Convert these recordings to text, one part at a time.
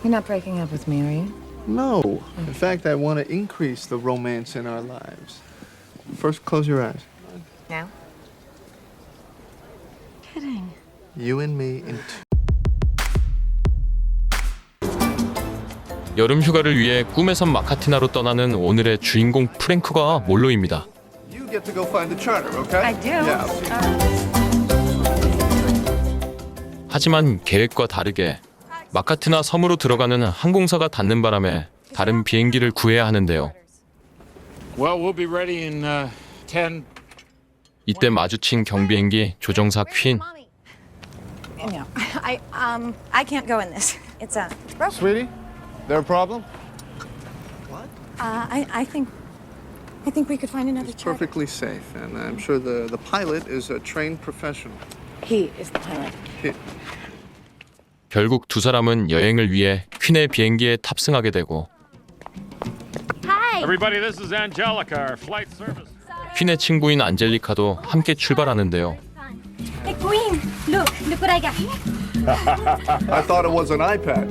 You're not breaking up with me, are you? No. In fact, I want to increase the romance in our lives. First, close your eyes. No. Kidding. You and me in two. 여름 휴가를 위해 꿈의 섬 마카티나로 떠나는 오늘의 주인공 프랭크가 몰로입니다. You get to go find the charter, okay? I do. Yeah. 하지만 계획과 다르게 마카티나 섬으로 들어가는 항공사가 닫는 바람에 다른 비행기를 구해야 하는데요. Well, we'll be ready in 10. 이때 마주친 경비행기 조종사 퀸. No, I can't go in this. It's broken. Sweetie, there a problem? I think we could find another It's charter. perfectly safe, and I'm sure the pilot is a trained professional. He is the pilot. 결국 두 사람은 여행을 위해 퀸의 비행기에 탑승하게 되고 Everybody, this is Angelica, our flight service. 퀸의 친구인 안젤리카도 함께 출발하는데요. Hey, Queen, look what I got. I thought it was an iPad.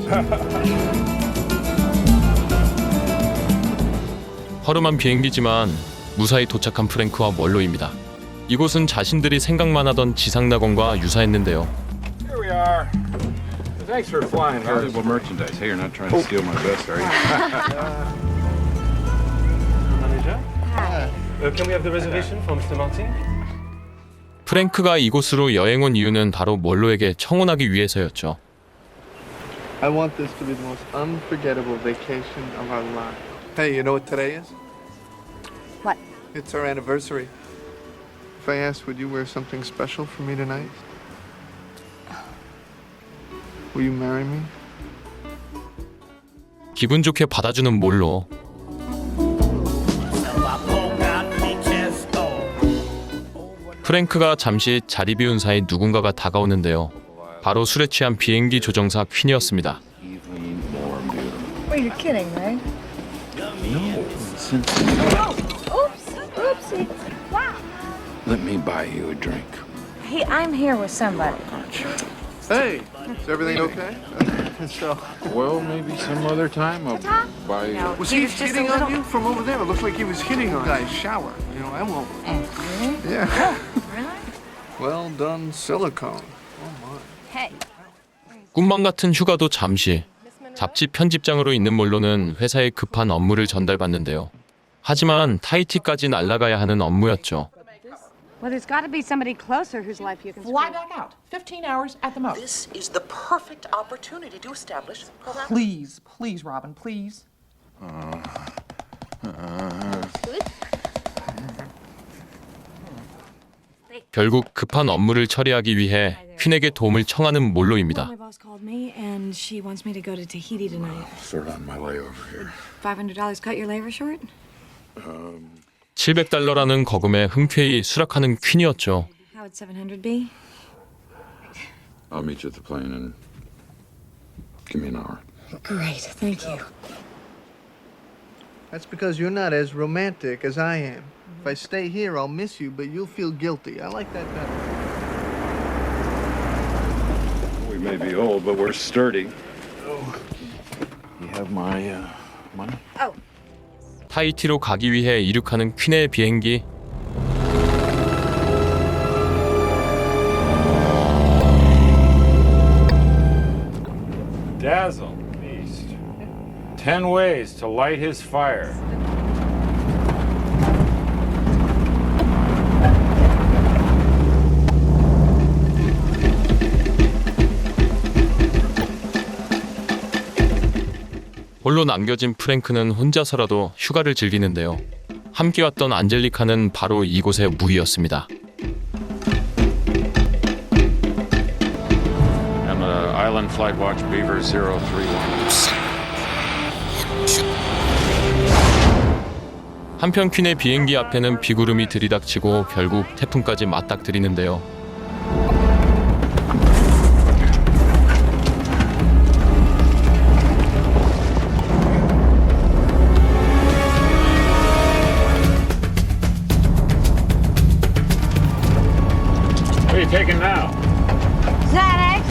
허름한 비행기지만 무사히 도착한 프랭크와 멀로입니다. 이곳은 자신들이 생각만 하던 지상낙원과 유사했는데요. Here we are. Thanks for flying. Valuable merchandise. Hey, you're not trying to steal my vest, are you? Can we have the reservation for Mr. Martin? 프랭크가 이곳으로 여행 온 이유는 바로 멀로에게 청혼하기 위해서였죠. I want this to be the most unforgettable vacation of our lives. Hey, you know what today is? What? It's our anniversary. If I asked, would you wear something special for me tonight? Will you marry me? 기분 좋게 받아주는 몰로. 프랭크가 잠시 자리 비운 사이 누군가가 다가오는데요. 바로 술에 취한 비행기 조종사 퀸이었습니다. Well, you're kidding, right? Oopsie. Wow. Let me buy you a drink. Hey, I'm here with somebody. Hey, is everything okay? So, Well, maybe some other time I'll buy you. No. was He he was just a hitting on little- you from over there? It looks like he was hitting on a guy's shower. You know, I won't. Really? Yeah. Really? Well done, silicone. Hey. 꿈만 같은 휴가도 잠시. 잡지 편집장으로 있는 몰로는 회사에 급한 업무를 전달받는데요. 하지만 타이티까지 날아가야 하는 업무였죠. Well, there's got to be somebody closer whose life you can Fly screw. back out. 15 hours at the most. This is the perfect opportunity to establish. Please, please, Robin, please. They 결국 급한 업무를 처리하기 위해 퀸에게 도움을 청하는 몰로입니다. My boss called me and she wants me to go to Tahiti tonight. Sort on my layover here. $500 cut your labor short? $700라는 거금에 흔쾌히 수락하는 퀸이었죠. How would 700 be? I'll meet you at the plane and give me an hour. Great, thank you. That's because you're not as romantic as I am. If I stay here, I'll miss you, but you'll feel guilty. I like that better. We may be old, but we're sturdy. You have my money? Oh, 타이티로 가기 위해 이륙하는 퀸의 비행기. Dazzle, beast. 10 ways to light his fire. 홀로 남겨진 프랭크는 혼자서라도 휴가를 즐기는데요. 함께 왔던 안젤리카는 바로 이곳의 무희였습니다. I'm Island Flight Watch Beaver 031. 한편 퀸의 비행기 앞에는 비구름이 들이닥치고 결국 태풍까지 맞닥뜨리는데요. What are you taking now? Xanax.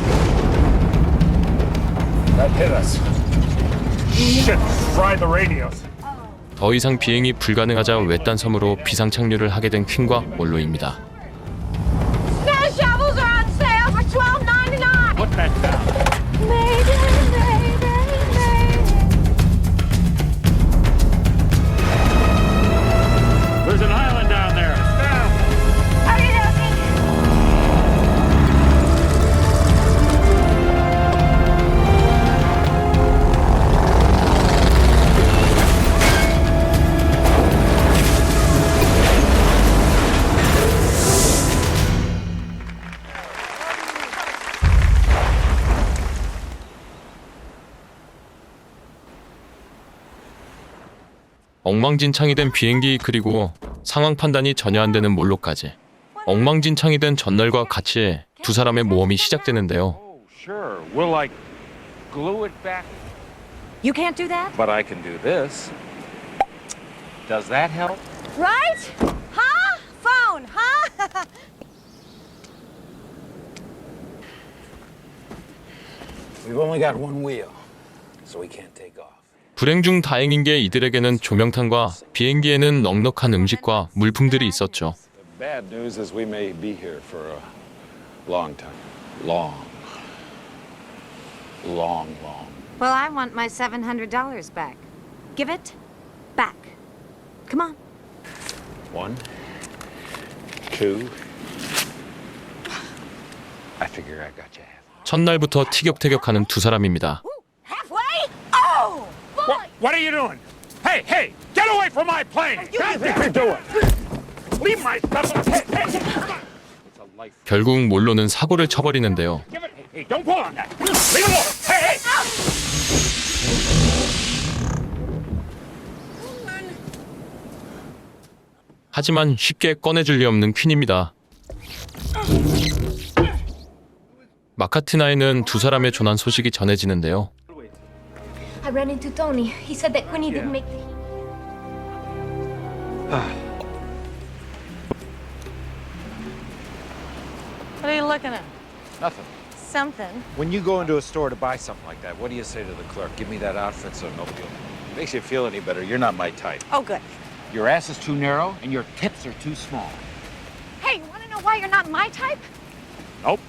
That hit us. Shit, fried the radios. 더 이상 비행이 불가능하자 외딴 섬으로 비상 착륙을 하게 된 퀸과 몰로입니다. Snow shovels are on sale for $12.99. What that sound? Mayday, mayday, mayday. There's an island down there. Okie dokie. 엉망진창이 된 비행기 그리고 상황 판단이 전혀 안 되는 몰로까지. 엉망진창이 된 전날과 같이 두 사람의 모험이 시작되는데요. Oh, sure. We'll like glue it back. You can't do that? But I can do this. Does that help? Right? Huh? Phone, huh? We've only got one wheel, so we can't take off. 불행 중 다행인 게 이들에게는 조명탄과 비행기에는 넉넉한 음식과 물품들이 있었죠. The bad news is we may be here for a long time. Long. Well, I want my $700 back. Give it back. Come on. 1, 2. I figure I got you half. 첫날부터 티격태격하는 두 사람입니다. Halfway? Oh! What are you doing? Hey, hey, get away from my plane! What do you think you're doing? Leave my stuff. Hey, hey, 결국 몰로는 사고를 쳐버리는데요. give it. Hey, don't pull on that. Leave it alone. Hey, hey. 하지만 쉽게 꺼내줄 리 없는 퀸입니다. 마카티나에는 두 사람의 조난 소식이 전해지는데요. I ran into Tony. He said that Queenie didn't make the... What are you looking at? Nothing. Something. When you go into a store to buy something like that, what do you say to the clerk? Give me that outfit so nobody will... Makes you feel any better. You're not my type. Oh, good. Your ass is too narrow and your tips are too small. Hey, you want to know why you're not my type? Nope.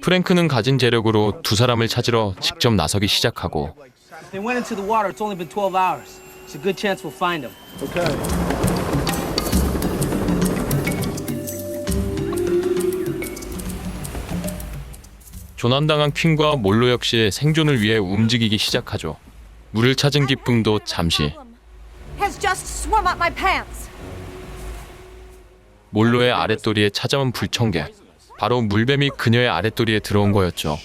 프랭크는 가진 재력으로 두 사람을 찾으러 직접 나서기 시작하고 If they went into the water, it's only been 12 hours. It's a good chance we'll find them. 조난당한 퀸과 몰로 역시 생존을 위해 움직이기 시작하죠. 물을 찾은 기쁨도 잠시. Has just swum up my pants. 몰로의 아랫도리에 찾아온 불청객. 바로 물뱀이 그녀의 아랫도리에 들어온 거였죠.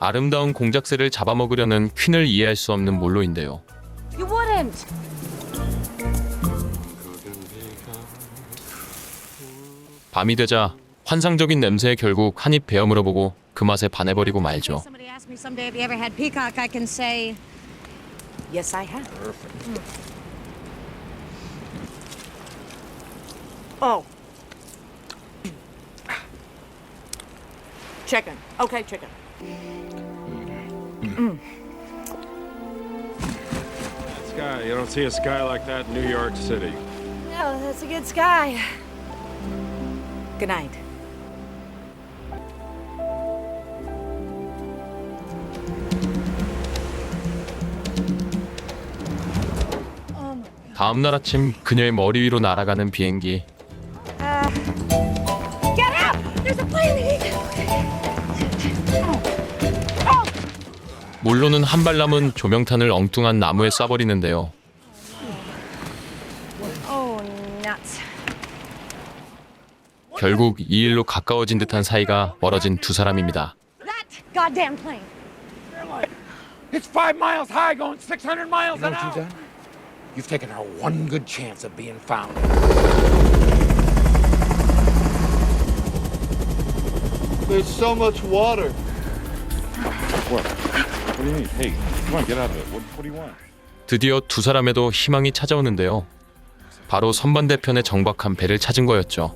아름다운 공작새를 잡아먹으려는 퀸을 이해할 수 없는 몰로인데요. You wouldn't. 밤이 되자 환상적인 냄새에 결국 한 입 베어 물어보고 그 맛에 반해버리고 말죠. Somebody asked me someday if you ever had peacock, I can say, yes, I have. Oh. Chicken. Okay, chicken. Sky, you don't see a sky like that in New York City. No, that's a good sky. Good night. 다음 날 아침 그녀의 머리 위로 날아가는 비행기. Get out! There's a plane! 몰로는 한 발 남은 조명탄을 엉뚱한 나무에 쏴버리는데요. Oh, nuts. 결국 이 일로 가까워진 듯한 사이가 멀어진 두 사람입니다. That goddamn plane. It's 5 miles high going 600 miles an hour. You've taken our one good chance of being found. There's so much water. What? What do you need? Hey, come on, get out of it. What do you want? 드디어 두 사람에도 희망이 찾아오는데요. 바로 선반대편에 정박한 배를 찾은 거였죠.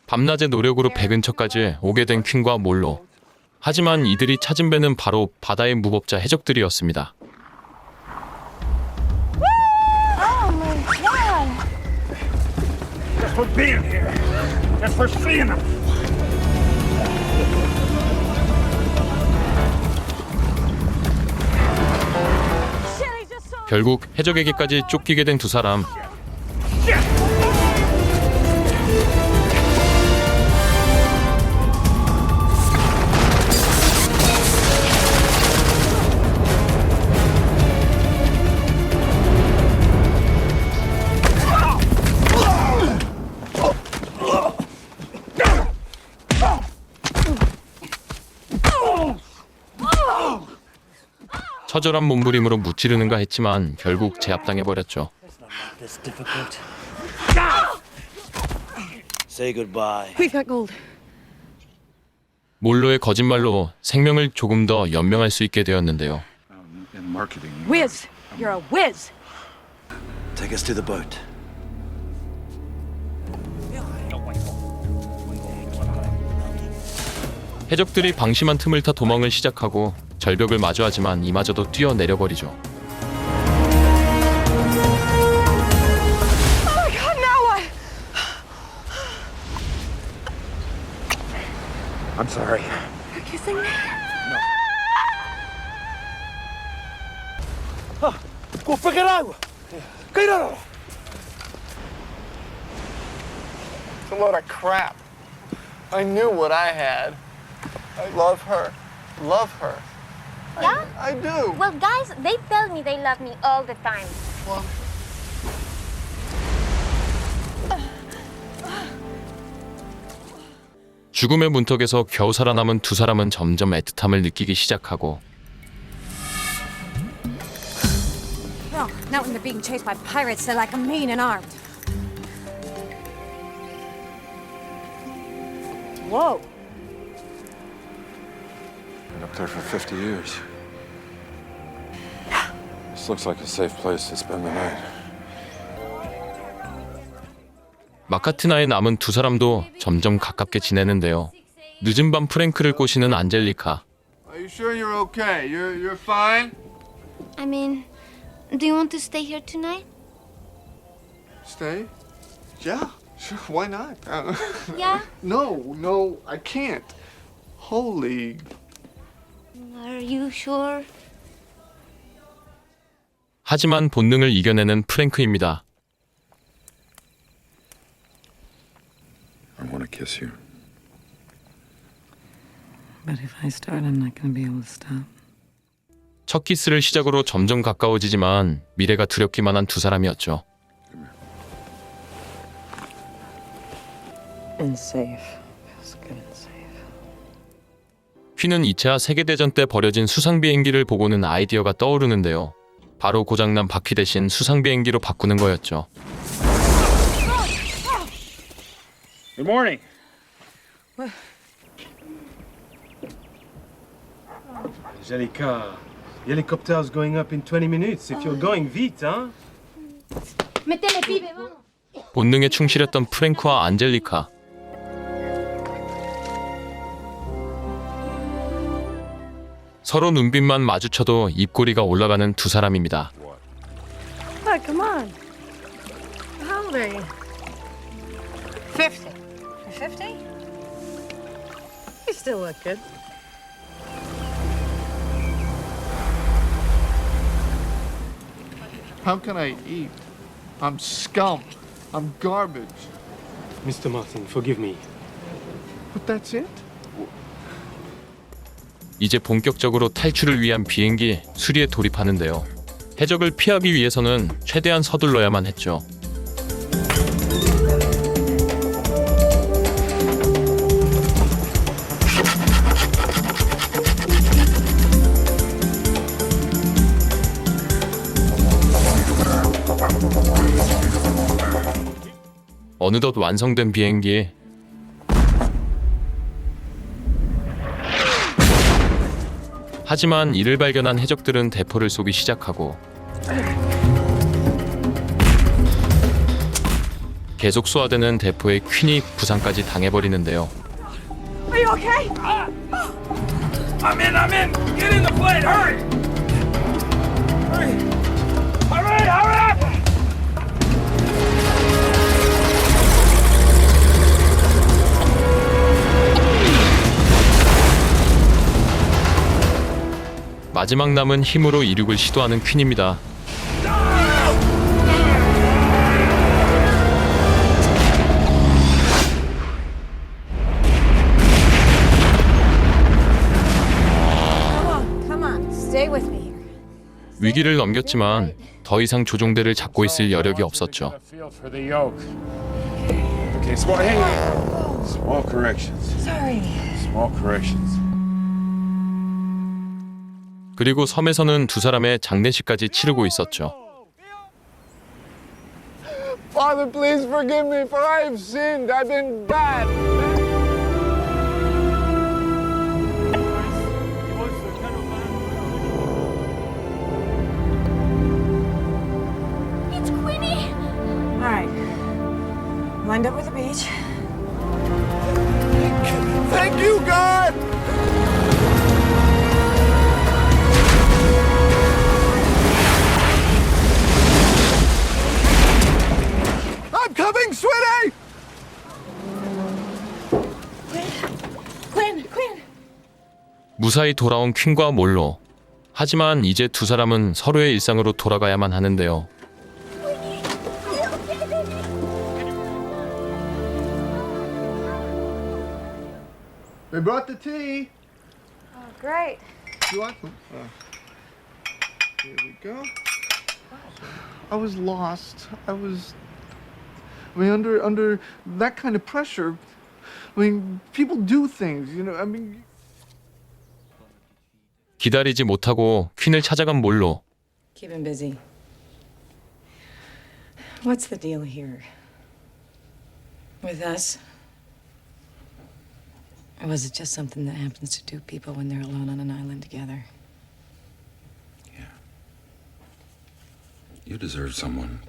밤낮의 노력으로 배 근처까지 오게 된 퀸과 몰로. 하지만 이들이 찾은 배는 바로 바다의 무법자 해적들이었습니다. Just for being here. Just for seeing them. 결국 해적에게까지 쫓기게 된 두 사람. 처절한 몸부림으로 무찌르는가 했지만 결국 제압당해버렸죠. This difficult. Say goodbye. We've got gold. 몰로의 거짓말로 생명을 조금 더 연명할 수 있게 되었는데요. In marketing. Whiz. You're a whiz. Take us to the boat. 해적들이 방심한 틈을 타 도망을 시작하고 절벽을 마주하지만 이마저도 뛰어내려버리죠. Oh my God, now what? I'm sorry. You're kissing me? Go pegar água. Cuidado. It's a load of crap. I knew what I had. I love her. Love her. Yeah? I do. Well, guys, they tell me they love me all the time. Well, 죽음의 문턱에서 겨우 살아남은 두 사람은 점점 애틋함을 느끼기 시작하고 Oh, not when they're being chased by pirates. They're like mean and armed. Whoa. Been up there for 50 years. This looks like a safe place to spend the night. 마카트나에 남은 두 사람도 점점 가깝게 지내는데요. 늦은 밤 프랭크를 꼬시는 안젤리카. are you sure you're okay? You're fine? I mean, do you want to stay here tonight? Stay? Yeah, sure. Why not? Yeah? No, I can't. Holy. Are you sure? 하지만 본능을 이겨내는 프랭크입니다. I want to kiss you. But if I start, I'm not going to be able to stop. 첫 키스를 시작으로 점점 가까워지지만 미래가 두렵기만 한 두 사람이었죠. And safe. Feels good and safe. 퀸은 2차 세계대전 때 버려진 수상비행기를 보고는 아이디어가 떠오르는데요. 바로 고장난 바퀴 대신 수상비행기로 바꾸는 거였죠. Good morning. Angelica, the helicopter's going up in 20 minutes. If you're going vite, huh? Mettez les pibes, vamos. 본능에 충실했던 프랭크와 안젤리카. 서로 눈빛만 마주쳐도 입꼬리가 올라가는 두 사람입니다. Look, come on. How old are you? 50. You're 50? You still look good. How can I eat? I'm scum. I'm garbage. Mr. Martin, forgive me. But that's it? 이제 본격적으로 탈출을 위한 비행기 수리에 돌입하는데요. 해적을 피하기 위해서는 최대한 서둘러야만 했죠. 어느덧 완성된 비행기. 하지만 이를 발견한 해적들은 대포를 쏘기 시작하고 계속 쏘아대는 대포에 퀸이 부상까지 당해버리는데요. Are you okay? I'm in! Get in the plane! Hurry! Hurry up! 마지막 남은 힘으로 이륙을 시도하는 퀸입니다. Come on, stay with me here. 위기를 넘겼지만 더 이상 조종대를 잡고 있을 여력이 없었죠. Feel for the yoke. Okay, small corrections. Sorry. Small corrections. 그리고 섬에서는 두 사람의 장례식까지 치르고 있었죠. Father, please forgive me, for I have sinned. I've been bad. It's Queenie. All right. Lined up with the beach. Thank you, God! I'm coming, sweetie! Quinn. 무사히 돌아온 퀸과 몰로. 하지만 이제 두 사람은 서로의 일상으로 돌아가야만 하는데요. They brought the tea. Oh, great. You want them? Here we go. I was lost. I mean, under that kind of pressure, I mean, people do things, you know. I mean. 기다리지 못하고 퀸을 찾아간 몰로. Keep him busy. What's the deal here? With us? Or was it just something that happens to two people when they're alone on an island together? Yeah. You deserve someone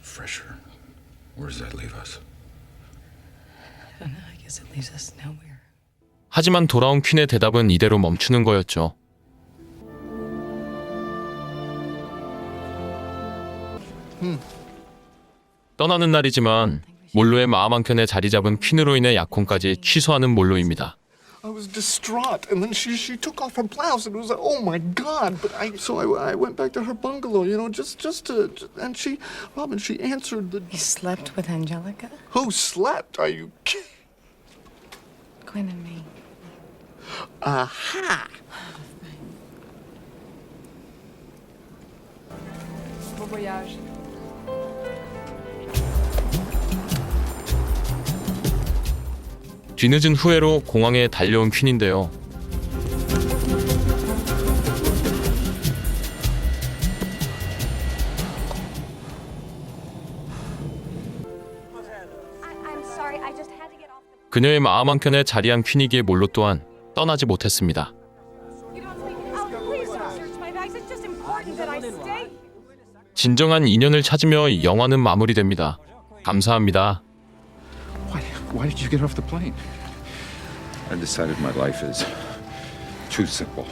fresher. Where does that leave us? I don't know. I guess it leaves us nowhere. 하지만 돌아온 퀸의 대답은 이대로 멈추는 거였죠. 떠나는 날이지만 몰로의 마음 한켠에 자리 잡은 퀸으로 인해 약혼까지 취소하는 몰로입니다. I was distraught, and then she took off her blouse, and it was like, oh my God! But I went back to her bungalow, you know, just to, and Robin, she answered the. You slept with Angelica? Who slept? Are you kidding? Quinn and me. Aha! Bon voyage. 뒤늦은 후회로 공항에 달려온 퀸인데요. I'm sorry. I just had to get off the. 그녀의 마음 한켠에 자리한 퀸이기에 몰로 또한 떠나지 못했습니다. You don't speak. Oh, please don't search my bags. It's just important that I stay. 진정한 인연을 찾으며 영화는 마무리됩니다. 감사합니다. Why did you get off the plane? I decided my life is too simple.